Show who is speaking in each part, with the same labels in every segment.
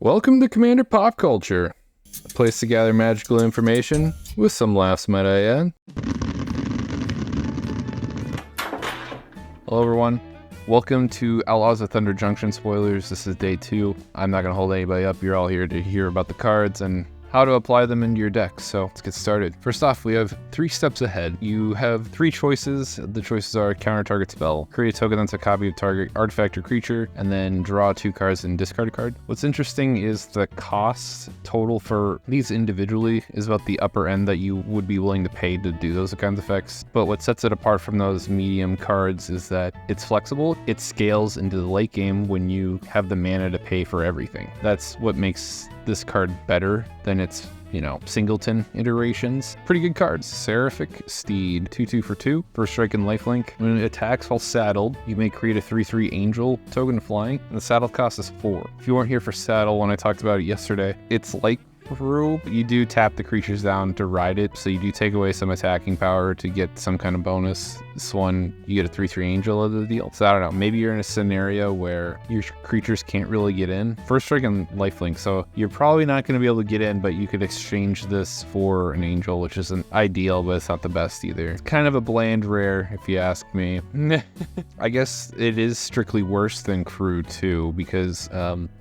Speaker 1: Welcome to Commander Pop Culture, a place to gather magical information with some laughs, might I add. Hello everyone, welcome to Outlaws of Thunder Junction spoilers. This is day 2. I'm not going to hold anybody up, you're all here to hear about the cards and how to apply them into your deck, so let's get started. First off, we have 3 steps ahead. You have 3 choices. The choices are counter target spell, create a token that's a copy of target artifact or creature, and then draw 2 cards and discard a card. What's interesting is the cost total for these individually is about the upper end that you would be willing to pay to do those kinds of effects, but what sets it apart from those medium cards is that it's flexible. It scales into the late game when you have the mana to pay for everything. That's what makes this card better than its, singleton iterations. Pretty good cards. Seraphic Steed, 2/2 for 2. First strike and lifelink. When it attacks while saddled, you may create a 3/3 angel token flying, and the saddle cost is 4. If you weren't here for saddle when I talked about it yesterday, it's like Rule, you do tap the creatures down to ride it, so you do take away some attacking power to get some kind of bonus. This one, you get a 3/3 angel of the deal. So I don't know, maybe you're in a scenario where your creatures can't really get in. First strike and lifelink, so you're probably not going to be able to get in, but you could exchange this for an angel, which isn't ideal, but it's not the best either. It's kind of a bland rare, if you ask me. I guess it is strictly worse than crew too, because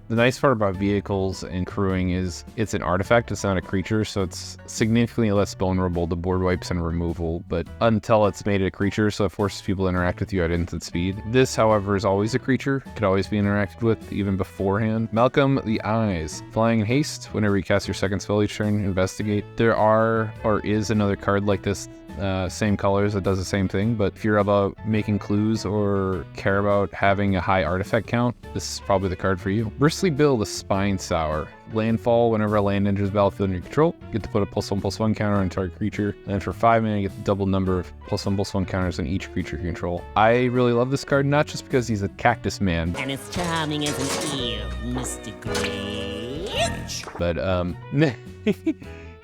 Speaker 1: the nice part about vehicles and crewing is it's an artifact, it's not a creature, so it's significantly less vulnerable to board wipes and removal, but until it's made it a creature, so it forces people to interact with you at instant speed. This, however, is always a creature, could always be interacted with, even beforehand. Malcolm the Eyes. Flying in haste, whenever you cast your second spell each turn, investigate. There is another card like this, same colors that does the same thing, but if you're about making clues or care about having a high artifact count, this is probably the card for you. Bristle Bill, the Spine Sour. Landfall, whenever a land enters the battlefield under your control, you get to put a +1/+1 counter on a target creature, and then for 5 mana, you get the double number of +1/+1 counters on each creature you control. I really love this card, not just because he's a cactus man,
Speaker 2: and as charming as an eel, Mr. Grinch,
Speaker 1: but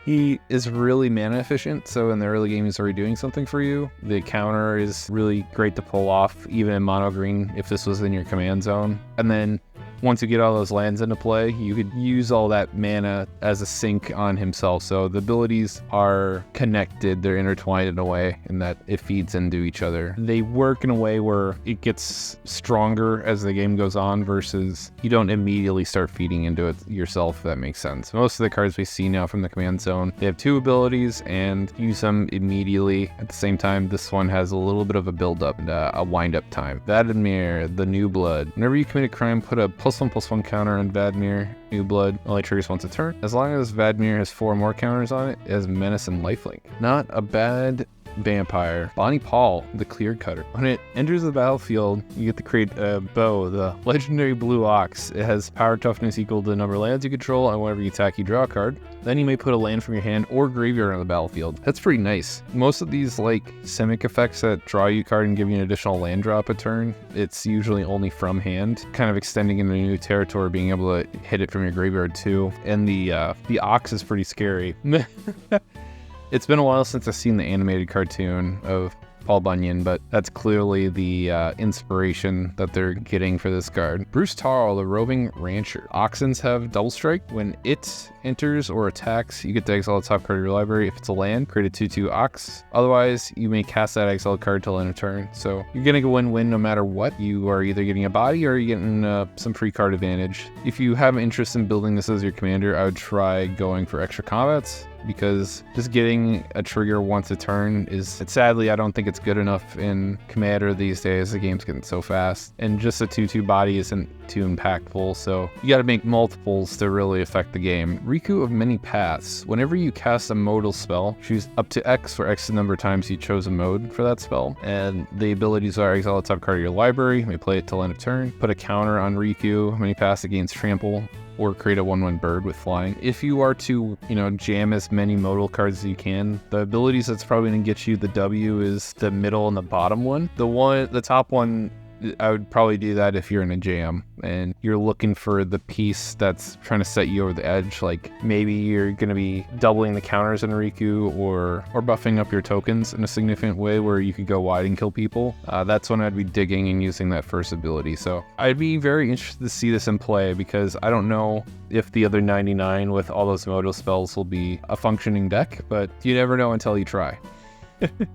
Speaker 1: he is really mana efficient, so in the early game he's already doing something for you. The counter is really great to pull off, even in mono green, if this was in your command zone. And then once you get all those lands into play, you could use all that mana as a sink on himself. So the abilities are connected, they're intertwined in a way, in that it feeds into each other. They work in a way where it gets stronger as the game goes on versus you don't immediately start feeding into it yourself, if that makes sense. Most of the cards we see now from the command zone, they have 2 abilities and use them immediately. At the same time, this one has a little bit of a build-up and a wind-up time. Vadir, the New Blood. Whenever you commit a crime, put a +1/+1 counter on Vadir, New Blood, only triggers once a turn. As long as Vadir has 4 more counters on it, it has Menace and Lifelink. Not a bad vampire. Bonnie Paul, the Clear Cutter. When it enters the battlefield, you get to create a bow, the legendary blue ox. It has power toughness equal to the number of lands you control, and whenever you attack, you draw a card. Then you may put a land from your hand or graveyard on the battlefield. That's pretty nice. Most of these Simic effects that draw you a card and give you an additional land drop a turn, it's usually only from hand, kind of extending into new territory, being able to hit it from your graveyard too. And the ox is pretty scary. It's been a while since I've seen the animated cartoon of Paul Bunyan, but that's clearly the inspiration that they're getting for this card. Tarl, the Roving Rancher. Oxens have double strike. When it enters or attacks, you get to exile the top card of your library. If it's a land, create a 2/2 ox. Otherwise, you may cast that exiled card till end of turn. So you're gonna go win-win no matter what. You are either getting a body or you're getting some free card advantage. If you have interest in building this as your commander, I would try going for extra combats, because just getting a trigger once a turn sadly, I don't think it's good enough in Commander these days. The game's getting so fast, and just a 2/2 body isn't too impactful, so you gotta make multiples to really affect the game. Riku of Many Paths. Whenever you cast a modal spell, choose up to X for X the number of times you chose a mode for that spell, and the abilities are exile the top card of your library, you may play it till end of turn, put a counter on Riku, Many Paths against trample, or create a 1/1 bird with flying. If you are to, jam as many modal cards as you can, the abilities that's probably going to get you the W is the middle and the bottom one. The top one I would probably do that if you're in a jam and you're looking for the piece that's trying to set you over the edge. Like maybe you're going to be doubling the counters in Riku or buffing up your tokens in a significant way where you could go wide and kill people. That's when I'd be digging and using that first ability. So I'd be very interested to see this in play because I don't know if the other 99 with all those Moto spells will be a functioning deck, but you never know until you try.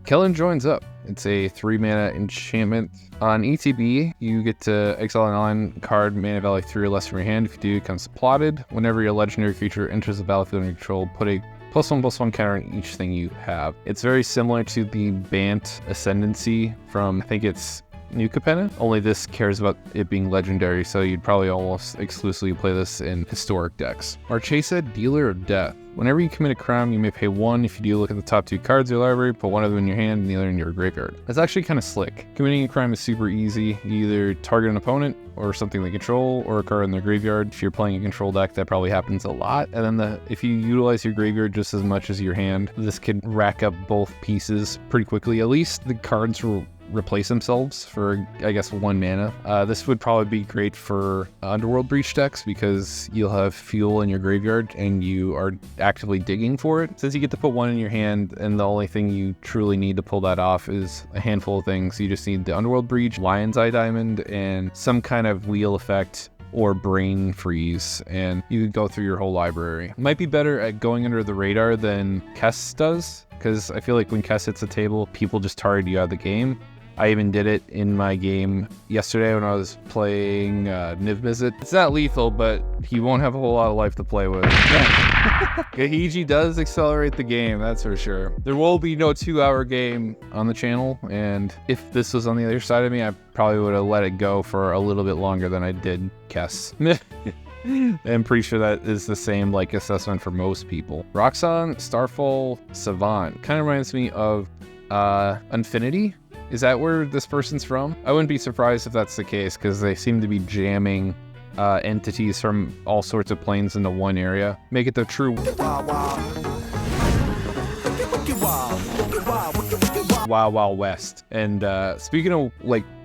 Speaker 1: Kellen joins up. It's a 3-mana enchantment. On ETB, you get to exile an island card, mana value 3 or less from your hand. If you do, it becomes plotted. Whenever your legendary creature enters the battlefield under control, put a +1/+1 counter on each thing you have. It's very similar to the Bant Ascendancy from, I think it's New Capenna, only this cares about it being legendary, so you'd probably almost exclusively play this in historic decks. Marchesa, Dealer of Death. Whenever you commit a crime, you may pay 1. If you do, look at the top 2 cards of your library, put one of them in your hand and the other in your graveyard. It's actually kind of slick. Committing a crime is super easy. You either target an opponent or something they control or a card in their graveyard. If you're playing a control deck, that probably happens a lot. And then if you utilize your graveyard just as much as your hand, this could rack up both pieces pretty quickly. At least the cards will replace themselves for, I guess, 1 mana. This would probably be great for Underworld Breach decks because you'll have fuel in your graveyard and you are actively digging for it. Since you get to put 1 in your hand and the only thing you truly need to pull that off is a handful of things. You just need the Underworld Breach, Lion's Eye Diamond, and some kind of wheel effect or brain freeze, and you could go through your whole library. Might be better at going under the radar than Kess does, because I feel like when Kess hits the table, people just target you out of the game. I even did it in my game yesterday when I was playing Niv Mizzet. It's not lethal, but he won't have a whole lot of life to play with. Gahiji does accelerate the game, that's for sure. There will be no 2-hour game on the channel, and if this was on the other side of me, I probably would have let it go for a little bit longer than I did Kess. I'm pretty sure that is the same assessment for most people. Roxanne, Starfall, Savant. Kind of reminds me of Infinity. Is that where this person's from? I wouldn't be surprised if that's the case because they seem to be jamming entities from all sorts of planes into one area. Make it the true Wild Wild West. And speaking of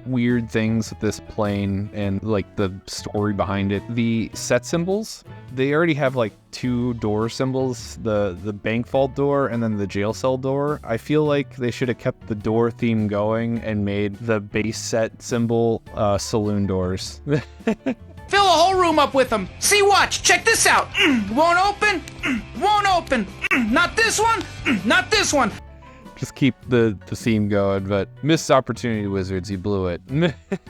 Speaker 1: weird things with this plane and the story behind it, the set symbols, they already have 2 door symbols, the bank vault door and then the jail cell door. I feel like they should have kept the door theme going and made the base set symbol saloon doors.
Speaker 3: Fill a whole room up with them. See, watch, check this out. Won't open, won't open. Not this one, not this one.
Speaker 1: Just keep the theme going, but missed opportunity, Wizards. You blew it.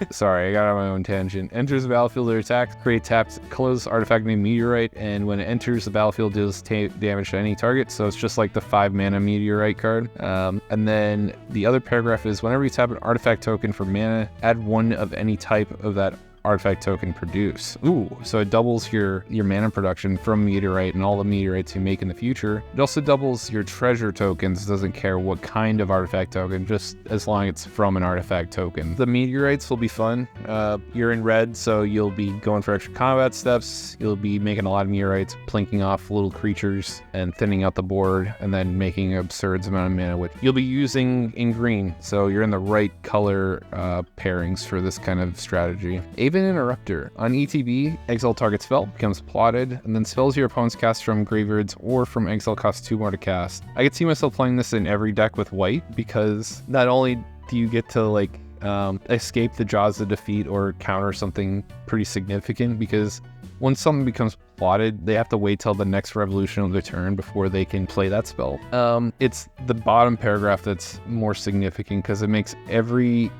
Speaker 1: Sorry, I got on my own tangent. Enters the battlefield or attacks, create tapped, colorless artifact named Meteorite, and when it enters the battlefield, deals damage to any target. So it's just like the 5-mana Meteorite card. And then the other paragraph is whenever you tap an artifact token for mana, add 1 of any type of that artifact token produce. Ooh, so it doubles your mana production from Meteorite and all the Meteorites you make in the future. It also doubles your treasure tokens. It doesn't care what kind of artifact token, just as long as it's from an artifact token. The Meteorites will be fun. You're in red, so you'll be going for extra combat steps. You'll be making a lot of Meteorites, plinking off little creatures and thinning out the board, and then making an absurd amount of mana, which you'll be using in green. So you're in the right color pairings for this kind of strategy. Haven Interrupter. On ETB, exile target spell, becomes plotted, and then spells your opponents cast from graveyards or from exile cost 2 more to cast. I could see myself playing this in every deck with white, because not only do you get to escape the jaws of defeat or counter something pretty significant, because when something becomes plotted, they have to wait till the next revolution of their turn before they can play that spell. It's the bottom paragraph that's more significant because it makes every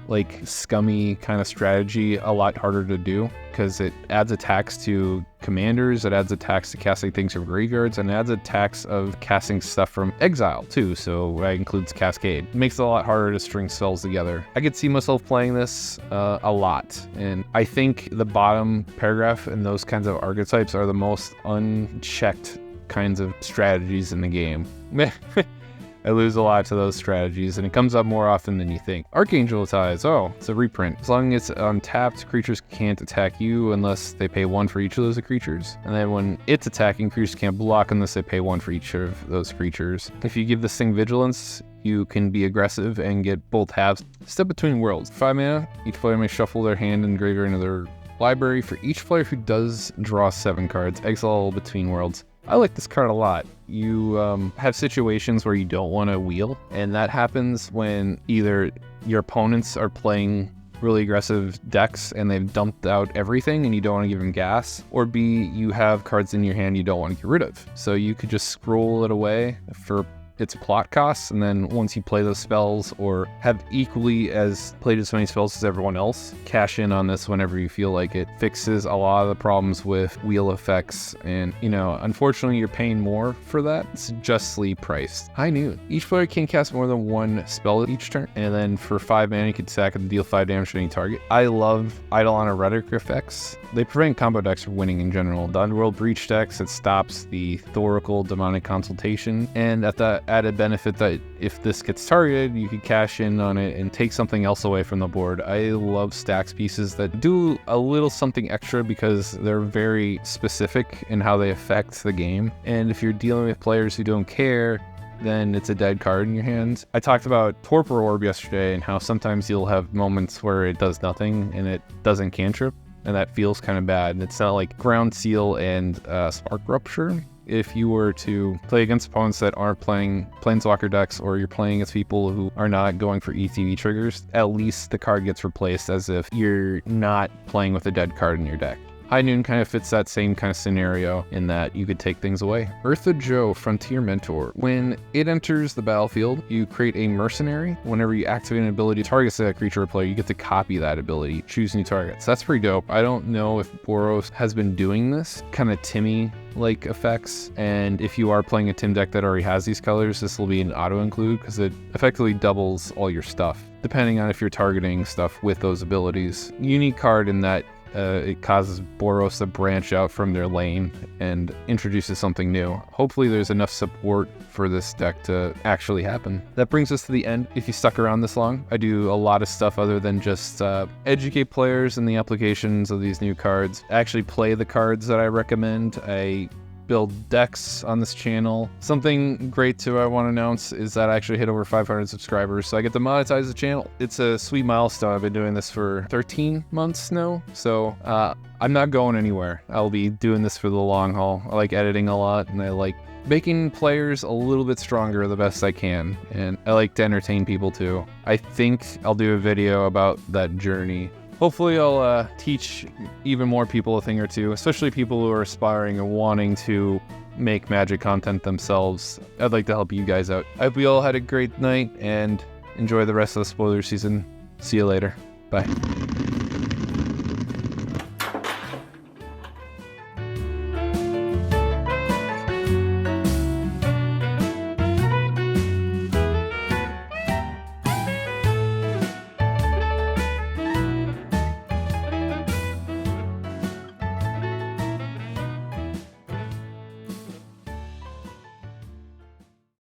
Speaker 1: scummy kind of strategy a lot harder to do, because it adds attacks to commanders, it adds attacks to casting things from graveyards, and it adds attacks of casting stuff from exile too, so that includes Cascade. It makes it a lot harder to string spells together. I could see myself playing this a lot, and I think the bottom paragraph and those kinds of archetypes are the most unchecked kinds of strategies in the game. I lose a lot to those strategies, and it comes up more often than you think. Archangel Ties. Oh, it's a reprint. As long as it's untapped, creatures can't attack you unless they pay 1 for each of those creatures. And then when it's attacking, creatures can't block unless they pay 1 for each of those creatures. If you give this thing Vigilance, you can be aggressive and get both halves. Step Between Worlds. 5 mana, each player may shuffle their hand and graveyard into their library. For each player who does draw 7 cards, exile Between Worlds. I like this card a lot. You have situations where you don't want to wheel, and that happens when either your opponents are playing really aggressive decks and they've dumped out everything and you don't want to give them gas, or B, you have cards in your hand you don't want to get rid of. So you could just scroll it away for its plot costs, and then once you play those spells or have equally as played as many spells as everyone else, cash in on this whenever you feel like it. Fixes a lot of the problems with wheel effects, and unfortunately you're paying more for that. It's justly priced. High Noon. Each player can cast more than one spell each turn, and then for 5 mana you can sack it and deal 5 damage to any target. I love Eidolon of Rhetoric effects. They prevent combo decks from winning in general. The Underworld Breach decks, it stops the Thoracle Demonic Consultation, and at the added benefit that if this gets targeted, you could cash in on it and take something else away from the board. I love Stax pieces that do a little something extra because they're very specific in how they affect the game. And if you're dealing with players who don't care, then it's a dead card in your hands. I talked about Torpor Orb yesterday and how sometimes you'll have moments where it does nothing and it doesn't cantrip, and that feels kind of bad. And it's not like Ground Seal and Spark Rupture. If you were to play against opponents that aren't playing Planeswalker decks, or you're playing against people who are not going for ETB triggers, at least the card gets replaced as if you're not playing with a dead card in your deck. High Noon kind of fits that same kind of scenario in that you could take things away. Eartha Joe, Frontier Mentor. When it enters the battlefield, you create a mercenary. Whenever you activate an ability to target a creature or player, you get to copy that ability, choose new targets. That's pretty dope. I don't know if Boros has been doing this, kind of Timmy-like effects, and if you are playing a Tim deck that already has these colors, this will be an auto-include because it effectively doubles all your stuff, depending on if you're targeting stuff with those abilities. Unique card in that it causes Boros to branch out from their lane and introduces something new. Hopefully there's enough support for this deck to actually happen. That brings us to the end. If you stuck around this long, I do a lot of stuff other than just educate players in the applications of these new cards. I actually play the cards that I recommend. I build decks on this channel. Something great too I want to announce is that I actually hit over 500 subscribers, so I get to monetize the channel. It's a sweet milestone. I've been doing this for 13 months now, so I'm not going anywhere. I'll be doing this for the long haul. I like editing a lot, and I like making players a little bit stronger the best I can, and I like to entertain people too. I think I'll do a video about that journey. Hopefully I'll teach even more people a thing or two, especially people who are aspiring and wanting to make Magic content themselves. I'd like to help you guys out. I hope you all had a great night and enjoy the rest of the spoiler season. See you later. Bye.